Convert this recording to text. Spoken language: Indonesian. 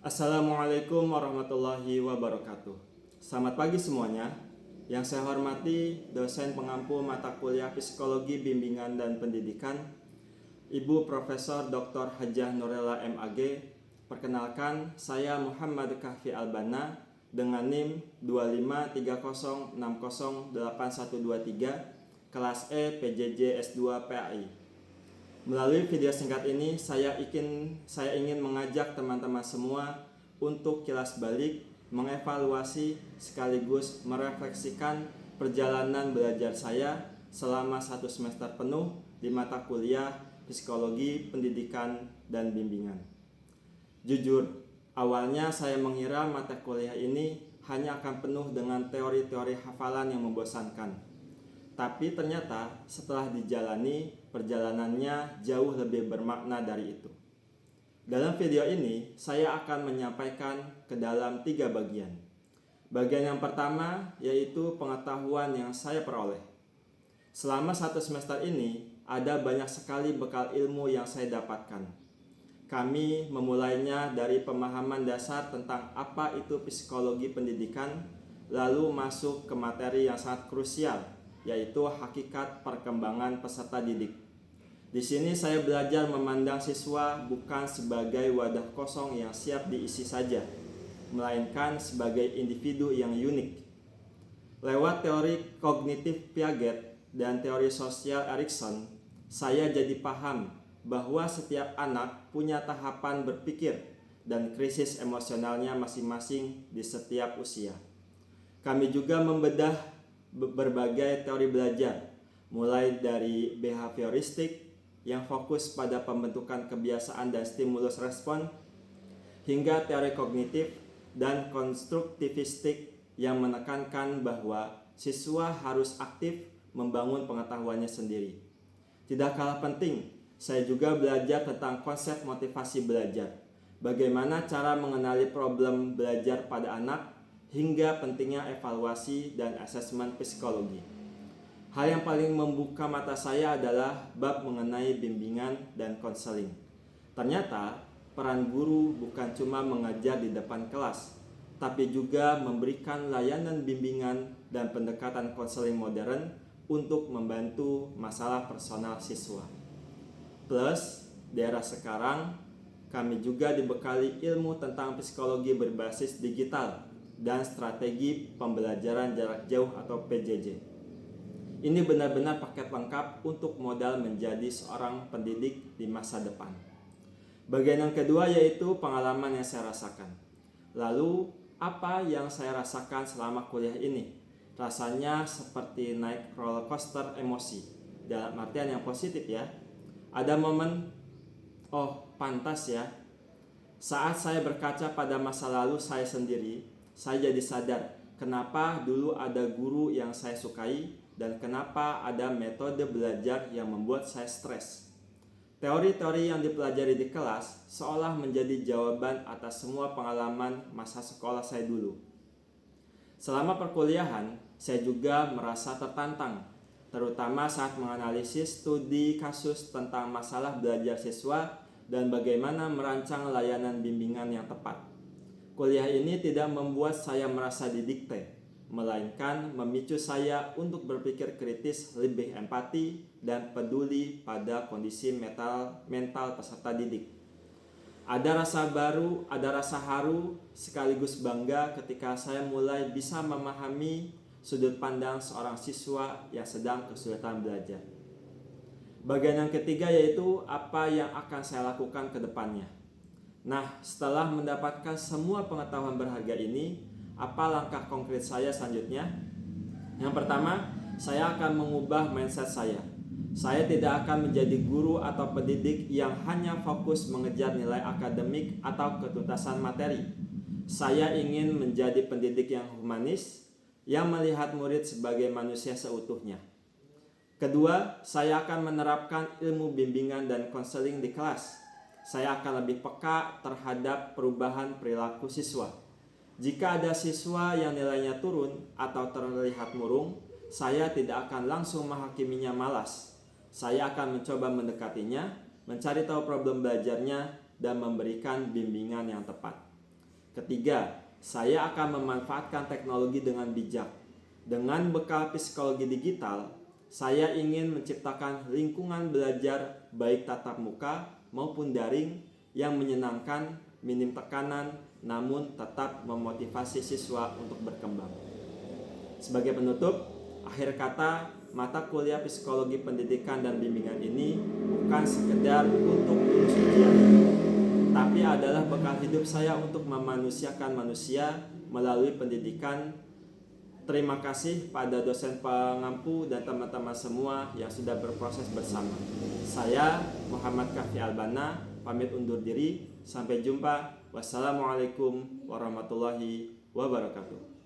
Assalamualaikum warahmatullahi wabarakatuh. Selamat pagi semuanya. Yang saya hormati dosen pengampu mata kuliah Psikologi Bimbingan dan Pendidikan, Ibu Profesor Dr. Hajah Nurella MAG. Perkenalkan, saya Muhammad Kahfi Albana dengan NIM 25306081123 kelas E PJJ S2 PAI. Melalui video singkat ini, saya ingin mengajak teman-teman semua untuk kilas balik, mengevaluasi sekaligus merefleksikan perjalanan belajar saya selama 1 semester penuh di mata kuliah Psikologi, Pendidikan, dan Bimbingan. Jujur, awalnya saya mengira mata kuliah ini hanya akan penuh dengan teori-teori hafalan yang membosankan. Tapi ternyata setelah dijalani, perjalanannya jauh lebih bermakna dari itu. Dalam video ini, saya akan menyampaikan ke dalam 3 bagian. Bagian yang pertama yaitu pengetahuan yang saya peroleh. Selama 1 semester ini, ada banyak sekali bekal ilmu yang saya dapatkan. Kami memulainya dari pemahaman dasar tentang apa itu psikologi pendidikan, lalu masuk ke materi yang sangat krusial, yaitu hakikat perkembangan peserta didik. Di sini saya belajar memandang siswa bukan sebagai wadah kosong yang siap diisi saja, melainkan sebagai individu yang unik. Lewat teori kognitif Piaget dan teori sosial Erikson, saya jadi paham bahwa setiap anak punya tahapan berpikir dan krisis emosionalnya masing-masing di setiap usia. Kami juga membedah berbagai teori belajar, mulai dari behavioristik yang fokus pada pembentukan kebiasaan dan stimulus respon, hingga teori kognitif dan konstruktivistik yang menekankan bahwa siswa harus aktif membangun pengetahuannya sendiri. Tidak kalah penting, saya juga belajar tentang konsep motivasi belajar, bagaimana cara mengenali problem belajar pada anak, hingga pentingnya evaluasi dan asesmen psikologi. Hal yang paling membuka mata saya adalah bab mengenai bimbingan dan konseling. Ternyata peran guru bukan cuma mengajar di depan kelas, tapi juga memberikan layanan bimbingan dan pendekatan konseling modern untuk membantu masalah personal siswa. Plus, di era sekarang, kami juga dibekali ilmu tentang psikologi berbasis digital dan strategi pembelajaran jarak jauh atau PJJ. Ini benar-benar paket lengkap untuk modal menjadi seorang pendidik di masa depan. Bagian yang kedua yaitu pengalaman yang saya rasakan. Lalu, apa yang saya rasakan selama kuliah ini? Rasanya seperti naik roller coaster emosi, dalam artian yang positif ya. Ada momen, oh pantas ya. Saat saya berkaca pada masa lalu saya sendiri, saya jadi sadar kenapa dulu ada guru yang saya sukai dan kenapa ada metode belajar yang membuat saya stres. Teori-teori yang dipelajari di kelas seolah menjadi jawaban atas semua pengalaman masa sekolah saya dulu. Selama perkuliahan, saya juga merasa tertantang, terutama saat menganalisis studi kasus tentang masalah belajar siswa dan bagaimana merancang layanan bimbingan yang tepat. Kuliah ini tidak membuat saya merasa didikte, melainkan memicu saya untuk berpikir kritis, lebih empati, dan peduli pada kondisi mental peserta didik. Ada rasa baru, ada rasa haru, sekaligus bangga ketika saya mulai bisa memahami sudut pandang seorang siswa yang sedang kesulitan belajar. Bagian yang ketiga yaitu apa yang akan saya lakukan ke depannya. Nah, setelah mendapatkan semua pengetahuan berharga ini, apa langkah konkret saya selanjutnya? Yang pertama, saya akan mengubah mindset saya. Saya tidak akan menjadi guru atau pendidik yang hanya fokus mengejar nilai akademik atau ketuntasan materi. Saya ingin menjadi pendidik yang humanis, yang melihat murid sebagai manusia seutuhnya. Kedua, saya akan menerapkan ilmu bimbingan dan konseling di kelas. Saya akan lebih peka terhadap perubahan perilaku siswa. Jika ada siswa yang nilainya turun atau terlihat murung, saya tidak akan langsung menghakiminya malas. Saya akan mencoba mendekatinya, mencari tahu problem belajarnya, dan memberikan bimbingan yang tepat. Ketiga, saya akan memanfaatkan teknologi dengan bijak. Dengan bekal psikologi digital, saya ingin menciptakan lingkungan belajar baik tatap muka maupun daring yang menyenangkan, minim tekanan, namun tetap memotivasi siswa untuk berkembang. Sebagai penutup, akhir kata, mata kuliah psikologi pendidikan dan bimbingan ini bukan sekedar untuk lulus ujian, tapi adalah bekal hidup saya untuk memanusiakan manusia melalui pendidikan. Terima kasih pada dosen pengampu dan teman-teman semua yang sudah berproses bersama. Saya Muhammad Kafi Albana, pamit undur diri. Sampai jumpa. Wassalamualaikum warahmatullahi wabarakatuh.